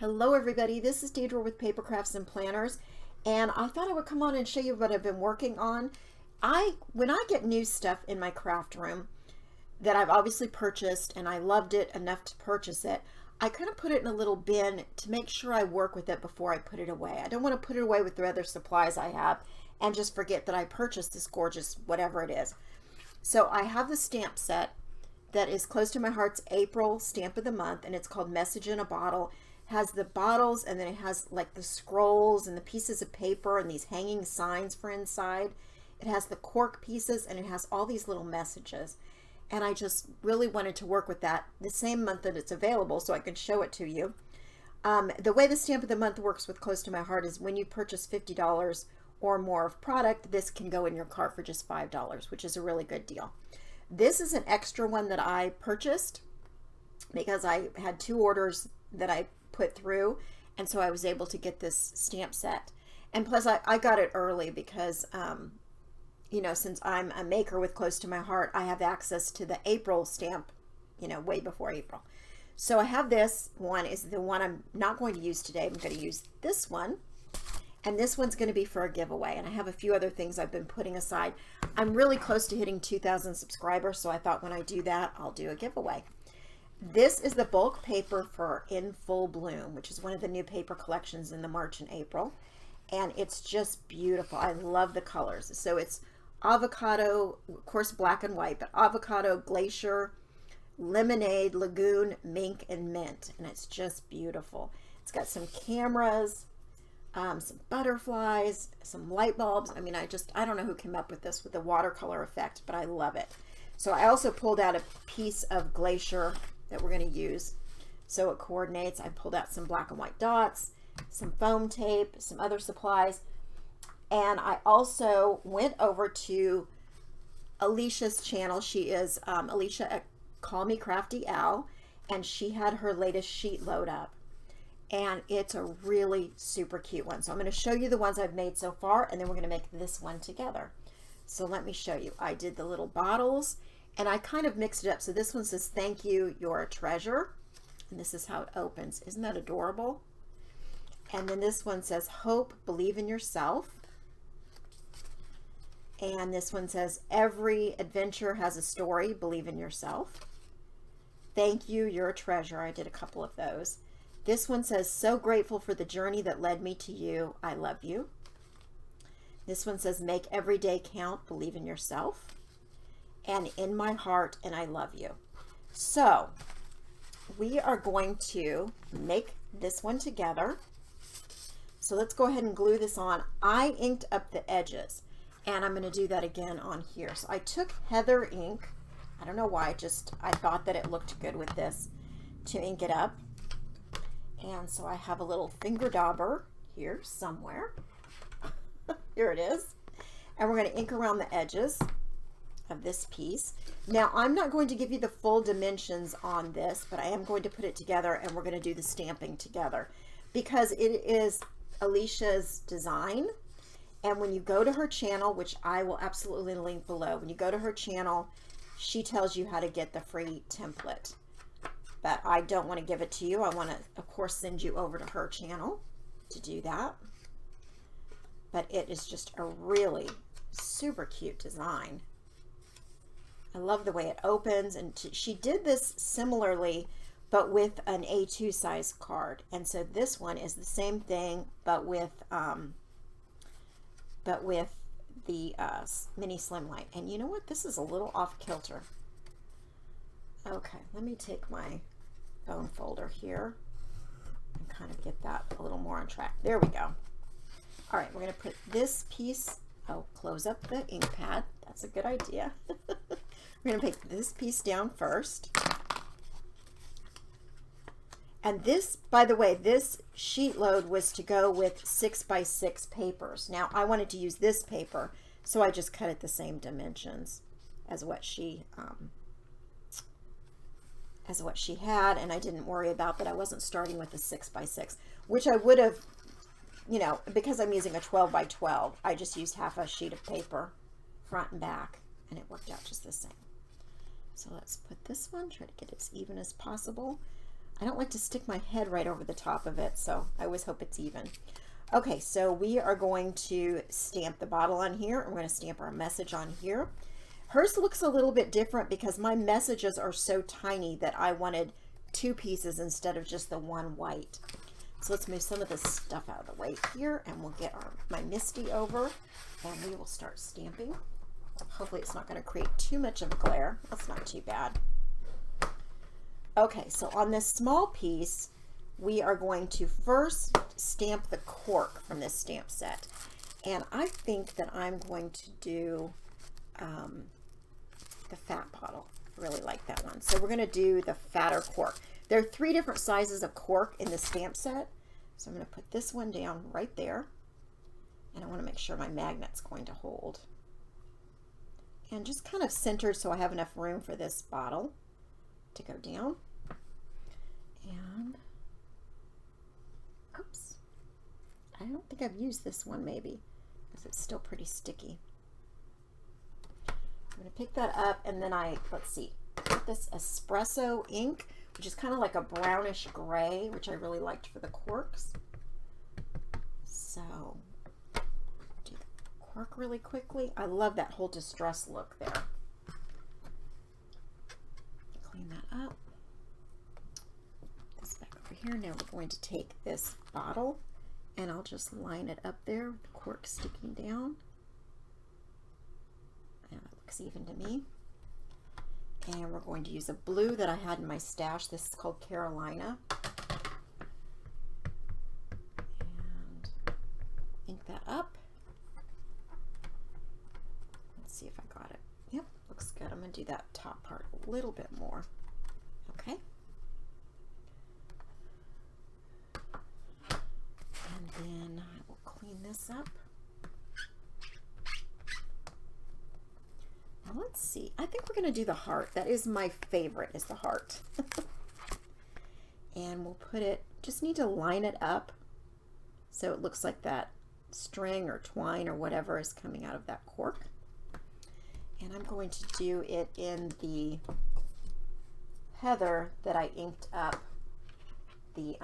Hello everybody, this is Deidre with Papercrafts and Planners, and I thought I would come on and show you what I've been working on. When I get new stuff in my craft room that I've obviously purchased and I loved it enough to purchase it, I kind of put it in a little bin to make sure I work with it before I put it away. I don't want to put it away with the other supplies I have and just forget that I purchased this gorgeous whatever it is. So I have the stamp set that is close to my heart's April stamp of the month, and it's called Message in a Bottle. Has the bottles, and then it has like the scrolls and the pieces of paper and these hanging signs for inside. It has the cork pieces, and it has all these little messages. And I just really wanted to work with that the same month that it's available so I could show it to you. The way the stamp of the month works with Close to My Heart is when you purchase $50 or more of product, this can go in your cart for just $5, which is a really good deal. This is an extra one that I purchased because I had two orders that I put through, and so I was able to get this stamp set. And plus I got it early because you know, since I'm a maker with Close to My Heart, I have access to the April stamp, you know, way before April. So I have this one, is the one I'm not going to use today. I'm going to use this one, and this one's going to be for a giveaway, and I have a few other things I've been putting aside. I'm really close to hitting 2,000 subscribers, so I thought when I do that, I'll do a giveaway. This is the bulk paper for In Full Bloom, which is one of the new paper collections in the March and April. And it's just beautiful. I love the colors. So it's avocado, of course black and white, but avocado, glacier, lemonade, lagoon, mink, and mint. And it's just beautiful. It's got some cameras, some butterflies, some light bulbs. I mean, I don't know who came up with this with the watercolor effect, but I love it. So I also pulled out a piece of glacier that we're going to use so it coordinates. I pulled out some black and white dots, some foam tape, some other supplies, and I also went over to Alicia's channel. She is Alicia at Call Me Crafty Al, and she had her latest Sheetload up, and it's a really super cute one. So I'm going to show you the ones I've made so far, and then we're going to make this one together. So let me show you. I did the little bottles, and I kind of mixed it up. So this one says, "Thank you, you're a treasure." And this is how it opens. Isn't that adorable? And then this one says, "Hope, believe in yourself." And this one says, "Every adventure has a story, believe in yourself." "Thank you, you're a treasure." I did a couple of those. This one says, "So grateful for the journey that led me to you. I love you." This one says, "Make every day count, believe in yourself." And "In my heart, and I love you." So we are going to make this one together. So let's go ahead and glue this on. I inked up the edges, and I'm going to do that again on here. So I took Heather ink. I don't know why, I thought that it looked good with this to ink it up. And so I have a little finger dauber here somewhere. Here it is. And we're going to ink around the edges of this piece. Now I'm not going to give you the full dimensions on this, but I am going to put it together, and we're going to do the stamping together because it is Alicia's design. And when you go to her channel, which I will absolutely link below, when you go to her channel, she tells you how to get the free template. But I don't want to give it to you. I want to, of course, send you over to her channel to do that. But it is just a really super cute design. I love the way it opens, and she did this similarly, but with an A2 size card. And so this one is the same thing, but with the mini slimline. And you know what? This is a little off kilter. Okay, let me take my phone folder here and kind of get that a little more on track. There we go. All right, we're going to put this piece, close up the ink pad. That's a good idea. We're going to take this piece down first. And this, by the way, this Sheetload was to go with 6x6 papers. Now, I wanted to use this paper, so I just cut it the same dimensions as what she had, and I didn't worry about that. I wasn't starting with a 6x6, which I would have, you know, because I'm using a 12x12, I just used half a sheet of paper, front and back, and it worked out just the same. So let's put this one, try to get it as even as possible. I don't like to stick my head right over the top of it, so I always hope it's even. Okay, so we are going to stamp the bottle on here. We're going to stamp our message on here. Hers looks a little bit different because my messages are so tiny that I wanted 2 pieces instead of just the one white. So let's move some of this stuff out of the way here, and we'll get my Misty over, and we will start stamping. Hopefully it's not going to create too much of a glare. That's not too bad. Okay, so on this small piece, we are going to first stamp the cork from this stamp set. And I think that I'm going to do the fat bottle. I really like that one. So we're going to do the fatter cork. There are 3 different sizes of cork in the stamp set. So I'm going to put this one down right there. And I want to make sure my magnet's going to hold. And just kind of centered so I have enough room for this bottle to go down. And oops, I don't think I've used this one maybe because it's still pretty sticky. I'm going to pick that up, and then let's see, put this espresso ink, which is kind of like a brownish gray, which I really liked for the corks. So do the cork really quickly. I love that whole distress look there. Clean that up. This back over here. Now we're going to take this bottle, and I'll just line it up there with the cork sticking down. And that looks even to me. And we're going to use a blue that I had in my stash. This is called Carolina. And ink that up. Let's see if I got it. Yep, looks good. I'm going to do that top part a little bit more. Okay. And then I will clean this up. Now let's see. I think we're going to do the heart. That is my favorite, is the heart. And we'll put it, just need to line it up so it looks like that string or twine or whatever is coming out of that cork. And I'm going to do it in the heather that I inked up the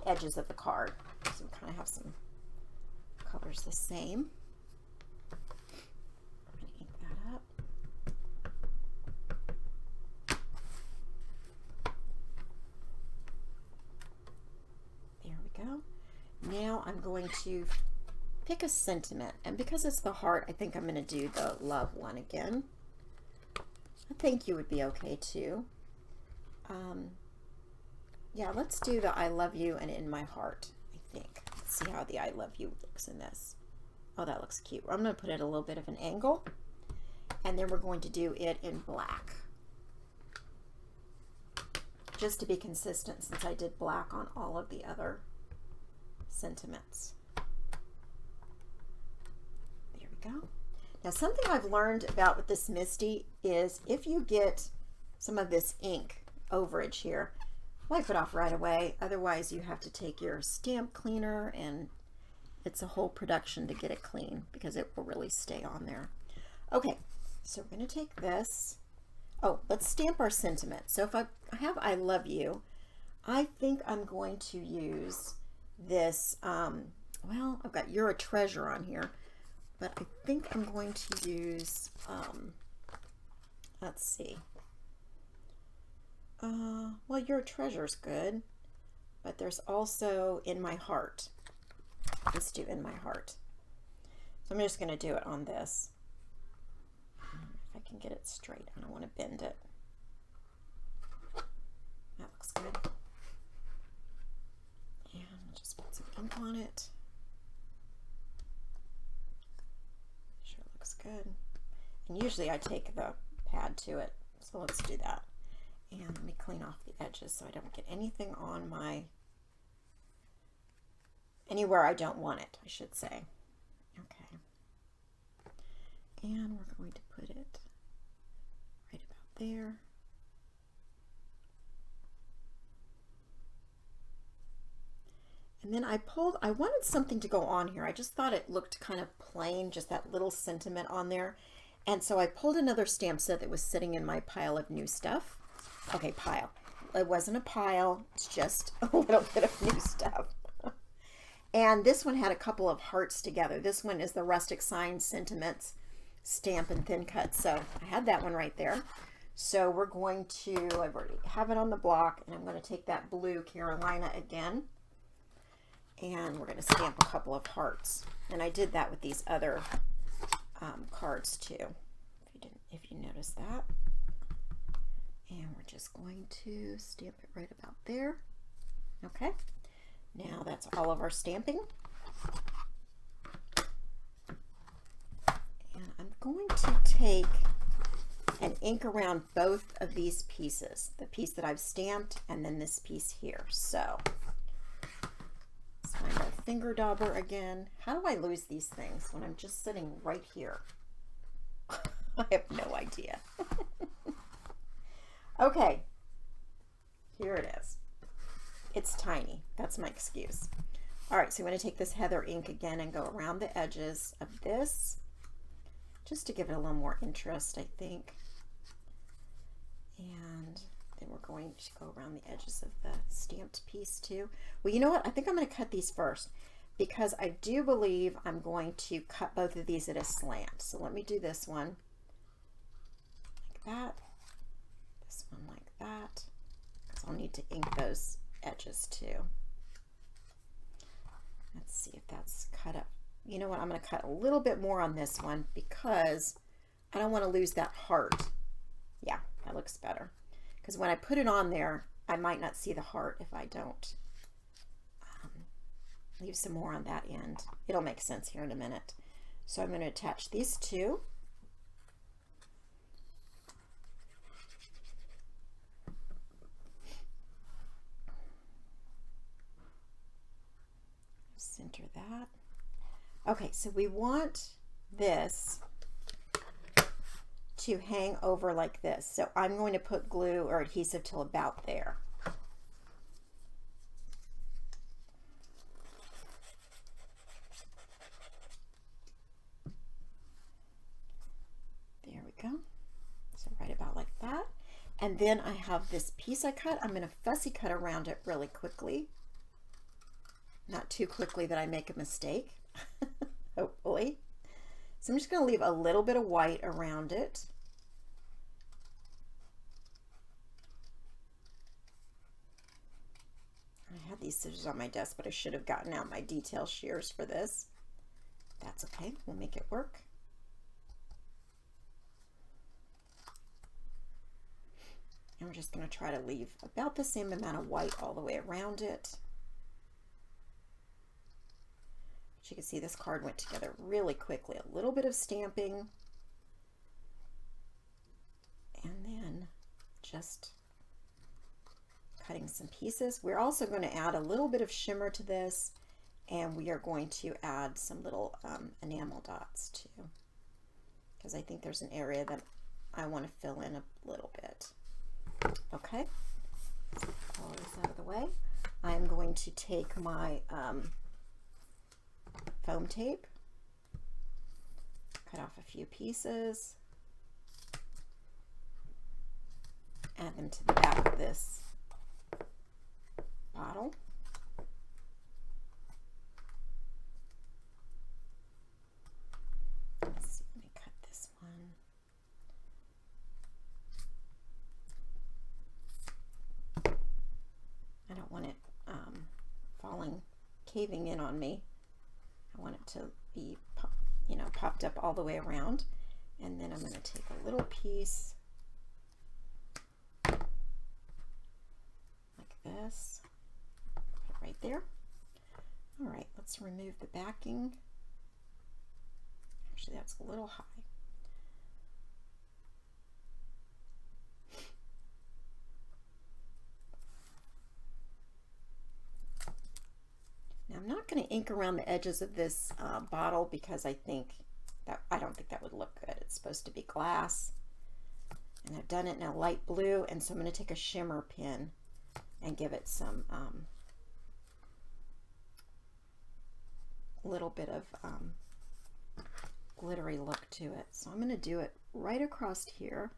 edges of the card. So we kind of have some colors the same. I'm going to ink that up. There we go. Now I'm going to pick a sentiment, and because it's the heart, I think I'm going to do the love one again. A thank you would be okay too. Yeah, let's do the I love you and in my heart, I think. Let's see how the I love you looks in this. Oh, that looks cute. I'm going to put it a little bit of an angle, and then we're going to do it in black. Just to be consistent, since I did black on all of the other sentiments. There we go. Now, something I've learned about with this Misty is if you get some of this ink overage here, wipe it off right away. Otherwise, you have to take your stamp cleaner, and it's a whole production to get it clean because it will really stay on there. Okay, so we're going to take this. Oh, let's stamp our sentiment. So if I have I love you, I think I'm going to use this, well, I've got You're a Treasure on here, but I think I'm going to use, let's see. Well, You're a Treasure's good, but there's also In My Heart. Let's do In My Heart. So I'm just going to do it on this. If I can get it straight, I don't want to bend it. That looks good. And I'll just put some ink on it. Sure looks good. And usually I take the pad to it, so let's do that. And let me clean off the edges so I don't get anything on my, anywhere I don't want it, I should say. Okay. And we're going to put it right about there. And then I wanted something to go on here. I just thought it looked kind of plain, just that little sentiment on there. And so I pulled another stamp set that was sitting in my pile of new stuff. Okay, pile. it wasn't a pile. It's just a little bit of new stuff. And this one had a couple of hearts together. This one is the Rustic Signs Sentiments stamp and thin cut. So I had that one right there. So we're going to, I've already have it on the block, and I'm going to take that blue Carolina again. And we're going to stamp a couple of hearts. And I did that with these other cards too, if you notice that. And we're just going to stamp it right about there. Okay. Now that's all of our stamping. And I'm going to take and ink around both of these pieces, the piece that I've stamped and then this piece here. So let's find our finger dauber again. How do I lose these things when I'm just sitting right here? I have no idea. Okay, here it is. It's tiny. That's my excuse. All right, so I'm going to take this heather ink again and go around the edges of this, just to give it a little more interest, I think. And then we're going to go around the edges of the stamped piece too. Well, you know what? I think I'm going to cut these first, because I do believe I'm going to cut both of these at a slant. So let me do this one like that, this one like that, because I'll need to ink those edges too. Let's see if that's cut up. You know what? I'm going to cut a little bit more on this one because I don't want to lose that heart. Yeah, that looks better. Because when I put it on there, I might not see the heart if I don't leave some more on that end. It'll make sense here in a minute. So I'm going to attach these two. Center that. Okay, so we want this to hang over like this. So I'm going to put glue or adhesive till about there. There we go. So right about like that. And then I have this piece I cut. I'm going to fussy cut around it really quickly. Not too quickly that I make a mistake, hopefully. So I'm just going to leave a little bit of white around it. I had these scissors on my desk, but I should have gotten out my detail shears for this. That's okay, we'll make it work. And we're just going to try to leave about the same amount of white all the way around it. But you can see this card went together really quickly. A little bit of stamping, and then just cutting some pieces. We're also going to add a little bit of shimmer to this, and we are going to add some little enamel dots too, because I think there's an area that I want to fill in a little bit. Okay, so all this out of the way. I'm going to take my foam tape, cut off a few pieces, add them to the back of this bottle. Let's see, let me cut this one. I don't want it caving in on me. I want it to be, you know, popped up all the way around. And then I'm going to take a little piece like this, right there. All right, let's remove the backing. Actually, that's a little high. Now I'm not going to ink around the edges of this bottle because I don't think that would look good. It's supposed to be glass, and I've done it in a light blue, and so I'm going to take a shimmer pin and give it some little bit of glittery look to it. So I'm going to do it right across here,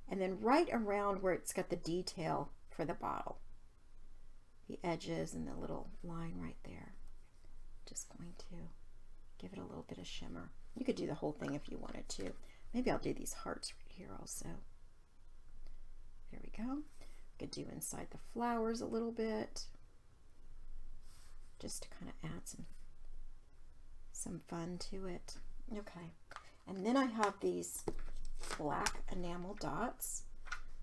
and then right around where it's got the detail for the bottle, the edges and the little line right there. Just going to give it a little bit of shimmer. You could do the whole thing if you wanted to. Maybe I'll do these hearts right here also. There we go. Could do inside the flowers a little bit, just to kind of add some fun to it. Okay, and then I have these black enamel dots.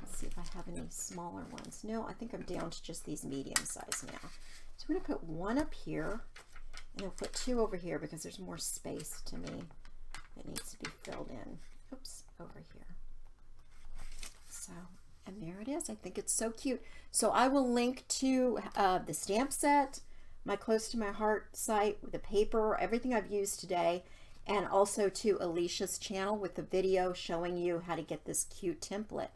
Let's see if I have any smaller ones. No, I think I'm down to just these medium size now. So I'm going to put one up here, and I'll put two over here because there's more space to me that needs to be filled in. Oops, over here. So, and there it is. I think it's so cute. So I will link to the stamp set, my Close to My Heart site with the paper, everything I've used today, and also to Alicia's channel with the video showing you how to get this cute template.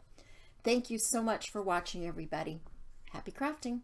Thank you so much for watching, everybody. Happy crafting.